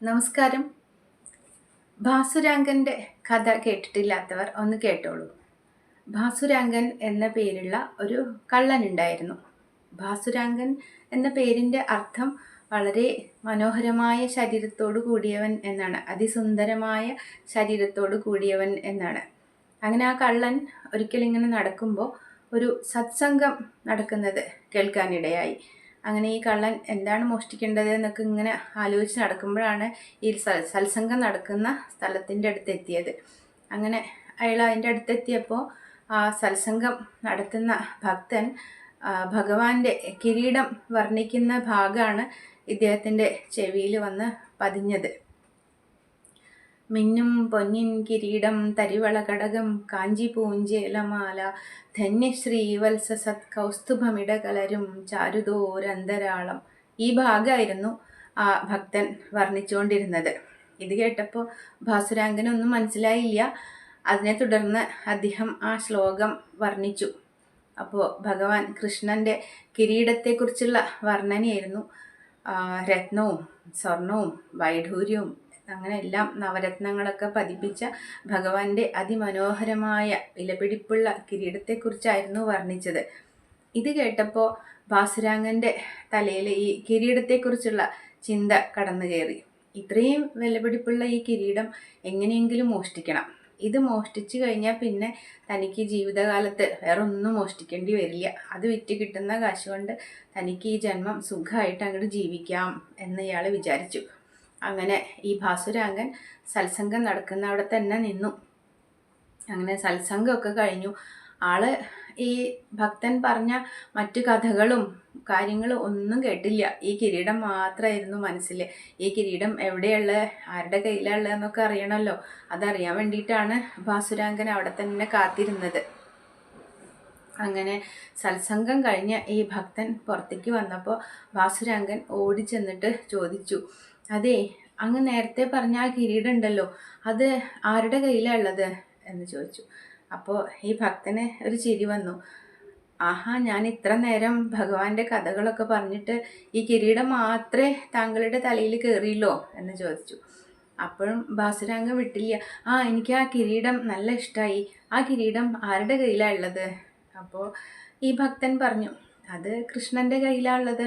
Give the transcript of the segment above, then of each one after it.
നമസ്കാരം. ഭാസുരാങ്കൻ്റെ കഥ കേട്ടിട്ടില്ലാത്തവർ ഒന്ന് കേട്ടോളൂ. ഭാസുരാങ്കൻ എന്ന പേരുള്ള ഒരു കള്ളനുണ്ടായിരുന്നു. ഭാസുരാങ്കൻ എന്ന പേരിൻ്റെ അർത്ഥം വളരെ മനോഹരമായ ശരീരത്തോടു കൂടിയവൻ എന്നാണ്. അതിസുന്ദരമായ ശരീരത്തോടു കൂടിയവൻ എന്നാണ്. അങ്ങനെ ആ കള്ളൻ ഒരിക്കലിങ്ങനെ നടക്കുമ്പോൾ ഒരു സത്സംഗം നടക്കുന്നത് കേൾക്കാനിടയായി. അങ്ങനെ ഈ കള്ളൻ എന്താണ് മോഷ്ടിക്കേണ്ടത് എന്നൊക്കെ ഇങ്ങനെ ആലോചിച്ച് നടക്കുമ്പോഴാണ് ഈ സത്സംഗം നടക്കുന്ന സ്ഥലത്തിൻ്റെ അടുത്ത് എത്തിയത്. അങ്ങനെ അയാൾ അതിൻ്റെ അടുത്തെത്തിയപ്പോൾ ആ സത്സംഗം നടത്തുന്ന ഭക്തൻ ഭഗവാന്റെ കിരീടം വർണ്ണിക്കുന്ന ഭാഗമാണ് ഇദ്ദേഹത്തിൻ്റെ ചെവിയിൽ വന്ന് പതിഞ്ഞത്. മിന്നും പൊന്നിൻ കിരീടം തരിവള കടകം കാഞ്ചി പൂഞ്ചേലമാല ധന്യശ്രീവത്സ സത് കൗസ്തുഭമിടകലരും ചാരുതോരന്തരാളം. ഈ ഭാഗമായിരുന്നു ആ ഭക്തൻ വർണ്ണിച്ചുകൊണ്ടിരുന്നത്. ഇത് കേട്ടപ്പോൾ ഭാസുരാങ്കനൊന്നും മനസ്സിലായില്ല. അതിനെ തുടർന്ന് അദ്ദേഹം ആ ശ്ലോകം വർണ്ണിച്ചു. അപ്പോൾ ഭഗവാൻ കൃഷ്ണൻ്റെ കിരീടത്തെക്കുറിച്ചുള്ള വർണ്ണനയായിരുന്നു. രത്നവും സ്വർണവും വൈഢൂര്യവും അങ്ങനെ എല്ലാം നവരത്നങ്ങളൊക്കെ പതിപ്പിച്ച ഭഗവാന്റെ അതിമനോഹരമായ വിലപിടിപ്പുള്ള കിരീടത്തെക്കുറിച്ചായിരുന്നു വർണ്ണിച്ചത്. ഇത് കേട്ടപ്പോൾ ഭാസുരാങ്കൻ്റെ തലയിൽ ഈ കിരീടത്തെക്കുറിച്ചുള്ള ചിന്ത കടന്നു കയറി. ഇത്രയും വിലപിടിപ്പുള്ള ഈ കിരീടം എങ്ങനെയെങ്കിലും മോഷ്ടിക്കണം. ഇത് മോഷ്ടിച്ചു കഴിഞ്ഞാൽ പിന്നെ തനിക്ക് ജീവിതകാലത്ത് വേറെ ഒന്നും മോഷ്ടിക്കേണ്ടി വരില്ല. അത് വിറ്റ് കിട്ടുന്ന കാശ് കൊണ്ട് തനിക്ക് ഈ ജന്മം സുഖമായിട്ട് അങ്ങോട്ട് ജീവിക്കാം എന്ന് ഇയാൾ വിചാരിച്ചു. അങ്ങനെ ഈ ഭാസുരാങ്കൻ സത്സംഗം നടക്കുന്ന അവിടെ തന്നെ നിന്നു. അങ്ങനെ സത്സംഗമൊക്കെ കഴിഞ്ഞു. ആള് ഈ ഭക്തൻ പറഞ്ഞ മറ്റു കഥകളും കാര്യങ്ങളും ഒന്നും കേട്ടില്ല. ഈ കിരീടം മാത്രമായിരുന്നു മനസ്സിൽ. ഈ കിരീടം എവിടെയുള്ള ആരുടെ കയ്യിലുള്ളതെന്നൊക്കെ അറിയണമല്ലോ. അതറിയാൻ വേണ്ടിയിട്ടാണ് ഭാസുരാങ്കൻ അവിടെ തന്നെ കാത്തിരുന്നത്. അങ്ങനെ സത്സംഗം കഴിഞ്ഞ ഈ ഭക്തൻ പുറത്തേക്ക് വന്നപ്പോൾ ഭാസുരാങ്കൻ ഓടി ചെന്നിട്ട് ചോദിച്ചു, അതെ, അങ്ങ് നേരത്തെ പറഞ്ഞ ആ കിരീടം ഉണ്ടല്ലോ, അത് ആരുടെ കയ്യിലാണ് ഉള്ളത് എന്ന് ചോദിച്ചു. അപ്പോൾ ഈ ഭക്തന് ഒരു ചിരി വന്നു. ആഹാ, ഞാൻ ഇത്ര നേരം ഭഗവാന്റെ കഥകളൊക്കെ പറഞ്ഞിട്ട് ഈ കിരീടം മാത്രമേ താങ്കളുടെ തലയിൽ കയറിയില്ലോ എന്ന് ചോദിച്ചു. അപ്പോഴും ഭാസുരാങ്കൻ വിട്ടില്ല. എനിക്ക് ആ കിരീടം നല്ല ഇഷ്ടമായി. ആ കിരീടം ആരുടെ കയ്യിലാണ് ഉള്ളത്? അപ്പോൾ ഈ ഭക്തൻ പറഞ്ഞു, അത് കൃഷ്ണൻ്റെ കയ്യിലാണ് ഉള്ളത്.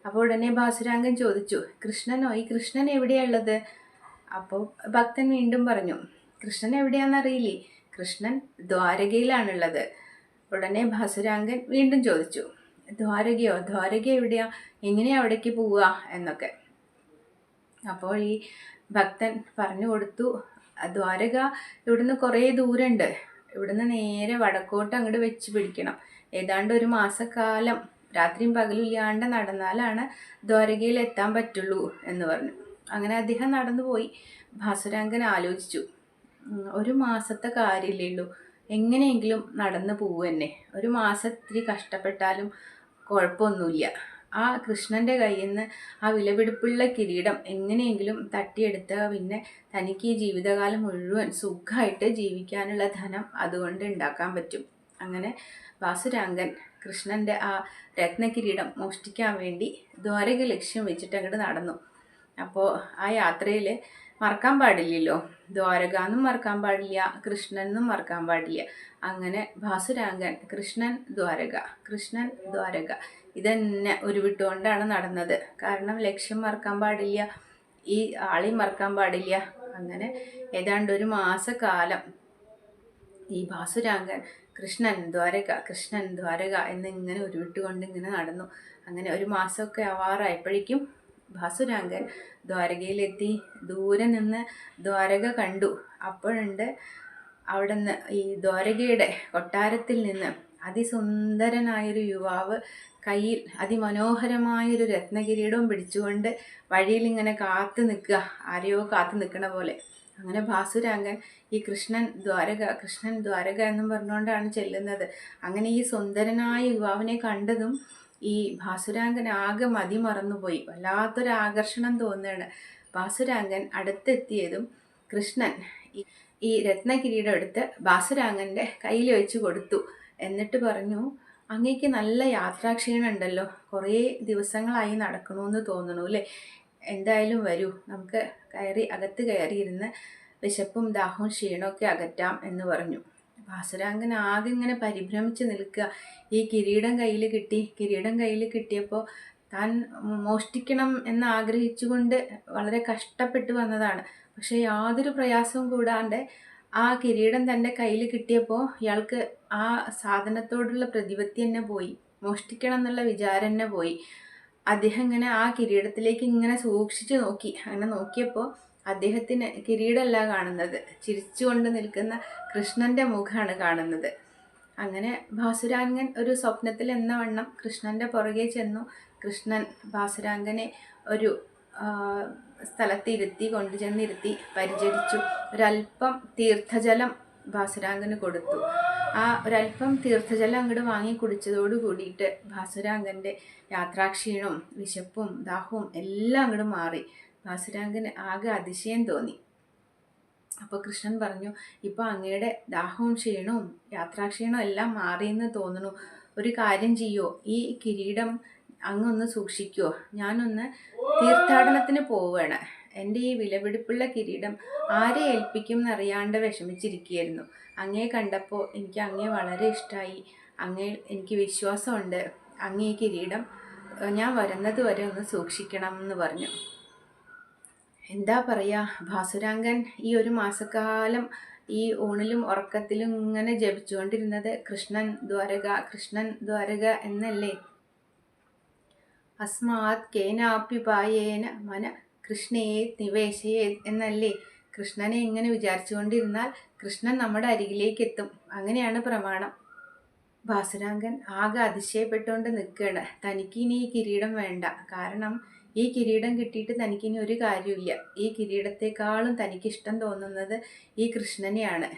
അപ്പോൾ ഉടനെ ഭാസുരാങ്കൻ ചോദിച്ചു, കൃഷ്ണനോ? ഈ കൃഷ്ണൻ എവിടെയാണുള്ളത്? അപ്പോൾ ഭക്തൻ വീണ്ടും പറഞ്ഞു, കൃഷ്ണൻ എവിടെയാണെന്നറിയില്ലേ? കൃഷ്ണൻ ദ്വാരകയിലാണുള്ളത്. ഉടനെ ഭാസുരാങ്കൻ വീണ്ടും ചോദിച്ചു, ദ്വാരകയോ? ദ്വാരക എവിടെയാ? എങ്ങനെയാ അവിടേക്ക് പോവുക എന്നൊക്കെ. അപ്പോൾ ഈ ഭക്തൻ പറഞ്ഞു കൊടുത്തു, ദ്വാരക ഇവിടുന്ന് കുറേ ദൂരമുണ്ട്. ഇവിടുന്ന് നേരെ വടക്കോട്ട് അങ്ങോട്ട് വെച്ച് പിടിക്കണം. ഏതാണ്ട് ഒരു മാസക്കാലം രാത്രിയും പകലും ഇല്ലാണ്ട് നടന്നാലാണ് ദ്വാരകയിൽ എത്താൻ പറ്റുള്ളൂ എന്ന് പറഞ്ഞു. അങ്ങനെ അദ്ദേഹം നടന്നു പോയി. ഭാസുരാങ്കൻ ആലോചിച്ചു, ഒരു മാസത്തെ കാര്യമില്ലേ ഉള്ളൂ, എങ്ങനെയെങ്കിലും നടന്നു പോകും തന്നെ. ഒരു മാസം ഇത്തിരി കഷ്ടപ്പെട്ടാലും കുഴപ്പമൊന്നുമില്ല. ആ കൃഷ്ണൻ്റെ കയ്യിൽ നിന്ന് ആ വിലപിടിപ്പുള്ള കിരീടം എങ്ങനെയെങ്കിലും തട്ടിയെടുത്താൽ പിന്നെ തനിക്ക് ഈ ജീവിതകാലം മുഴുവൻ സുഖമായിട്ട് ജീവിക്കാനുള്ള ധനം അതുകൊണ്ട് ഉണ്ടാക്കാൻ പറ്റും. അങ്ങനെ ഭാസുരാങ്കൻ കൃഷ്ണൻ്റെ ആ രത്നകിരീടം മോഷ്ടിക്കാൻ വേണ്ടി ദ്വാരക ലക്ഷ്യം വെച്ചിട്ട് അങ്ങോട്ട് നടന്നു. അപ്പോൾ ആ യാത്രയിൽ മറക്കാൻ പാടില്ലല്ലോ, ദ്വാരക എന്നും മറക്കാൻ പാടില്ല, കൃഷ്ണനെന്നും മറക്കാൻ പാടില്ല. അങ്ങനെ ഭാസുരാങ്കൻ കൃഷ്ണൻ ദ്വാരക, കൃഷ്ണൻ ദ്വാരക ഇതന്നെ ഉരുവിട്ടുകൊണ്ടാണ് നടന്നത്. കാരണം ലക്ഷ്യം മറക്കാൻ പാടില്ല, ഈ ആളെയും മറക്കാൻ പാടില്ല. അങ്ങനെ ഏതാണ്ട് ഒരു മാസക്കാലം ഈ ഭാസുരാങ്കൻ കൃഷ്ണൻ ദ്വാരക, കൃഷ്ണൻ ദ്വാരക എന്നിങ്ങനെ ഉരുവിട്ടുകൊണ്ട് ഇങ്ങനെ നടന്നു. അങ്ങനെ ഒരു മാസമൊക്കെ ആവാറായപ്പോഴേക്കും ഭാസുരാങ്കൻ ദ്വാരകയിലെത്തി. ദൂരെ നിന്ന് ദ്വാരക കണ്ടു. അപ്പോഴുണ്ട് അവിടെ നിന്ന് ഈ ദ്വാരകയുടെ കൊട്ടാരത്തിൽ നിന്ന് അതിസുന്ദരനായൊരു യുവാവ് കയ്യിൽ അതിമനോഹരമായൊരു രത്നകിരീടവും പിടിച്ചുകൊണ്ട് വഴിയിൽ ഇങ്ങനെ കാത്തു നിൽക്കുക, ആരെയോ കാത്തു നിൽക്കണ പോലെ. അങ്ങനെ ഭാസുരാങ്കൻ ഈ കൃഷ്ണൻ ദ്വാരക, കൃഷ്ണൻ ദ്വാരക എന്നും പറഞ്ഞുകൊണ്ടാണ് ചെല്ലുന്നത്. അങ്ങനെ ഈ സുന്ദരനായ യുവാവിനെ കണ്ടതും ഈ ഭാസുരാങ്കൻ ആകെ മതി മറന്നുപോയി. വല്ലാത്തൊരു ആകർഷണം തോന്നുകയാണ്. ഭാസുരാങ്കൻ അടുത്തെത്തിയതും കൃഷ്ണൻ ഈ രത്നകിരീടം എടുത്ത് ഭാസുരാങ്കൻ്റെ കയ്യിൽ വെച്ച് കൊടുത്തു. എന്നിട്ട് പറഞ്ഞു, അങ്ങേക്ക് നല്ല യാത്രാക്ഷീണം ഉണ്ടല്ലോ, കുറേ ദിവസങ്ങളായി നടക്കണമെന്ന് തോന്നണു അല്ലേ? എന്തായാലും വരൂ, നമുക്ക് അകത്ത് കയറിയിരുന്ന് വിശപ്പും ദാഹവും ക്ഷീണമൊക്കെ അകറ്റാം എന്ന് പറഞ്ഞു. ഭാസുരാങ്കൻ ആകെ ഇങ്ങനെ പരിഭ്രമിച്ച് നിൽക്കുക. ഈ കിരീടം കയ്യിൽ കിട്ടിയപ്പോൾ താൻ മോഷ്ടിക്കണം എന്ന് ആഗ്രഹിച്ചുകൊണ്ട് വളരെ കഷ്ടപ്പെട്ട് വന്നതാണ്. പക്ഷെ യാതൊരു പ്രയാസവും കൂടാണ്ട് ആ കിരീടം തൻ്റെ കയ്യിൽ കിട്ടിയപ്പോൾ ഇയാൾക്ക് ആ സാധനത്തോടുള്ള പ്രതിപത്തി തന്നെ പോയി, മോഷ്ടിക്കണം എന്നുള്ള വിചാരം തന്നെ പോയി. അദ്ദേഹം ഇങ്ങനെ ആ കിരീടത്തിലേക്ക് ഇങ്ങനെ സൂക്ഷിച്ചു നോക്കി. അങ്ങനെ നോക്കിയപ്പോൾ അദ്ദേഹത്തിന് കിരീടമല്ല കാണുന്നത്, ചിരിച്ചുകൊണ്ട് നിൽക്കുന്ന കൃഷ്ണന്റെ മുഖമാണ് കാണുന്നത്. അങ്ങനെ ഭാസുരാങ്കൻ ഒരു സ്വപ്നത്തിൽ എന്ന വണ്ണം കൃഷ്ണന്റെ പുറകെ ചെന്നു. കൃഷ്ണൻ ഭാസുരാങ്കനെ ഒരു സ്ഥലത്ത് കൊണ്ടുചെന്നിരുത്തി പരിചരിച്ചു. ഒരല്പം തീർത്ഥജലം ഭാസുരാങ്കന് കൊടുത്തു. ആ ഒരല്പം തീർത്ഥജലം അങ്ങോട്ട് വാങ്ങി കുടിച്ചതോട് കൂടിയിട്ട് ഭാസുരാങ്കൻ്റെ യാത്രാക്ഷീണവും വിശപ്പും ദാഹവും എല്ലാം അങ്ങോട്ട് മാറി. ഭാസുരാങ്കന് ആകെ അതിശയം തോന്നി. അപ്പോൾ കൃഷ്ണൻ പറഞ്ഞു, ഇപ്പോൾ അങ്ങയുടെ ദാഹവും ക്ഷീണവും യാത്രാക്ഷീണവും എല്ലാം മാറിയെന്ന് തോന്നുന്നു. ഒരു കാര്യം ചെയ്യോ, ഈ കിരീടം അങ്ങൊന്ന് സൂക്ഷിക്കുമോ? ഞാനൊന്ന് തീർത്ഥാടനത്തിന് പോവുകയാണ്. എൻ്റെ ഈ വിലപിടിപ്പുള്ള കിരീടം ആരെ ഏൽപ്പിക്കും എന്നറിയാണ്ട് വിഷമിച്ചിരിക്കുകയായിരുന്നു. അങ്ങയെ കണ്ടപ്പോൾ എനിക്ക് അങ്ങയെ വളരെ ഇഷ്ടമായി. എനിക്ക് വിശ്വാസമുണ്ട്. അങ്ങ് ഈ കിരീടം ഞാൻ വരുന്നത് വരെ ഒന്ന് സൂക്ഷിക്കണം എന്ന് പറഞ്ഞു. എന്താ പറയുക, ഭാസുരാങ്കൻ ഈ ഒരു മാസക്കാലം ഈ ഊണിലും ഉറക്കത്തിലും ഇങ്ങനെ ജപിച്ചുകൊണ്ടിരുന്നത് കൃഷ്ണൻ ദ്വാരക എന്നല്ലേ. അസ്മാത് കേനാപ്യുപായേന മന കൃഷ്ണേ നിവേശയേ എന്നല്ലേ. കൃഷ്ണനെ ഇങ്ങനെ വിചാരിച്ചുകൊണ്ടിരുന്നാൽ കൃഷ്ണൻ നമ്മുടെ അരികിലേക്ക് എത്തും, അങ്ങനെയാണ് പ്രമാണം. ഭാസുരാങ്കൻ ആകെ അതിശയപ്പെട്ടുകൊണ്ട് നിൽക്കുകയാണ്. തനിക്കിനി ഈ കിരീടം വേണ്ട. കാരണം ഈ കിരീടം കിട്ടിയിട്ട് തനിക്കിനി ഒരു കാര്യമില്ല. ഈ കിരീടത്തെക്കാളും തനിക്കിഷ്ടം തോന്നുന്നത് ഈ കൃഷ്ണനെയാണ്.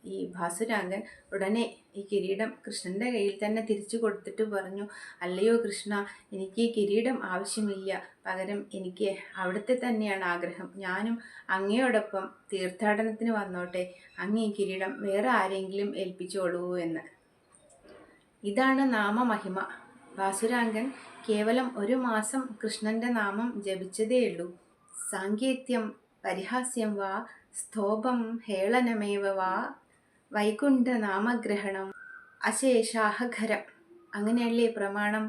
ഈ ഭാസുരാങ്കൻ ഉടനെ ഈ കിരീടം കൃഷ്ണന്റെ കയ്യിൽ തന്നെ തിരിച്ചു കൊടുത്തിട്ട് പറഞ്ഞു, അല്ലയോ കൃഷ്ണ, എനിക്ക് ഈ കിരീടം ആവശ്യമില്ല. പകരം എനിക്ക് അവിടുത്തെ തന്നെയാണ് ആഗ്രഹം. ഞാനും അങ്ങയോടൊപ്പം തീർത്ഥാടനത്തിന് വന്നോട്ടെ. അങ്ങ് ഈ കിരീടം വേറെ ആരെങ്കിലും ഏൽപ്പിച്ചോളൂ എന്ന്. ഇതാണ് നാമമഹിമ. ഭാസുരാങ്കൻ കേവലം 1 മാസം കൃഷ്ണന്റെ നാമം ജപിച്ചതേയുള്ളൂ. സാങ്കേത്യം പരിഹാസ്യം വാ സ്തോഭം ഹേളനമേവ വാ വൈകുണ്ഠ നാമഗ്രഹണം അശേഷാഹഘരം. അങ്ങനെയല്ലേ പ്രമാണം.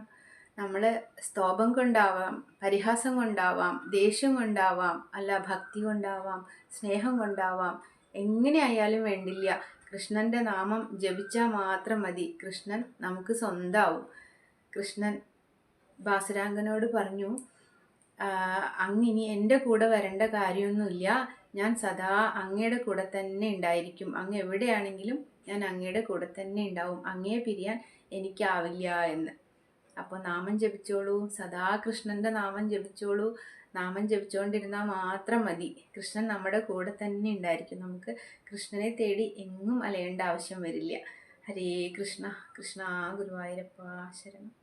നമ്മൾ സ്തോഭം കൊണ്ടാവാം, പരിഹാസം കൊണ്ടാവാം, ദേഷ്യം കൊണ്ടാവാം, അല്ല ഭക്തി കൊണ്ടാവാം, സ്നേഹം കൊണ്ടാവാം, എങ്ങനെയായാലും വേണ്ടില്ല, കൃഷ്ണന്റെ നാമം ജപിച്ചാൽ മാത്രം മതി. കൃഷ്ണൻ നമുക്ക് സ്വന്തമാവും. കൃഷ്ണൻ ഭാസുരാങ്കനോട് പറഞ്ഞു, അങ്ങിനി എൻ്റെ കൂടെ വരേണ്ട കാര്യമൊന്നുമില്ല. ഞാൻ സദാ അങ്ങയുടെ കൂടെ തന്നെ ഉണ്ടായിരിക്കും. അങ്ങ് എവിടെയാണെങ്കിലും ഞാൻ അങ്ങയുടെ കൂടെ തന്നെ ഉണ്ടാവും. അങ്ങയെ പിരിയാൻ എനിക്കാവില്ല എന്ന്. അപ്പോൾ നാമം ജപിച്ചോളൂ, സദാ കൃഷ്ണന്റെ നാമം ജപിച്ചോളൂ. നാമം ജപിച്ചുകൊണ്ടിരുന്നാൽ മാത്രം മതി, കൃഷ്ണൻ നമ്മുടെ കൂടെ തന്നെ ഉണ്ടായിരിക്കും. നമുക്ക് കൃഷ്ണനെ തേടി എങ്ങും അലയേണ്ട ആവശ്യം വരില്ല. ഹരേ കൃഷ്ണ. കൃഷ്ണ ഗുരുവായൂരപ്പ ശരണം.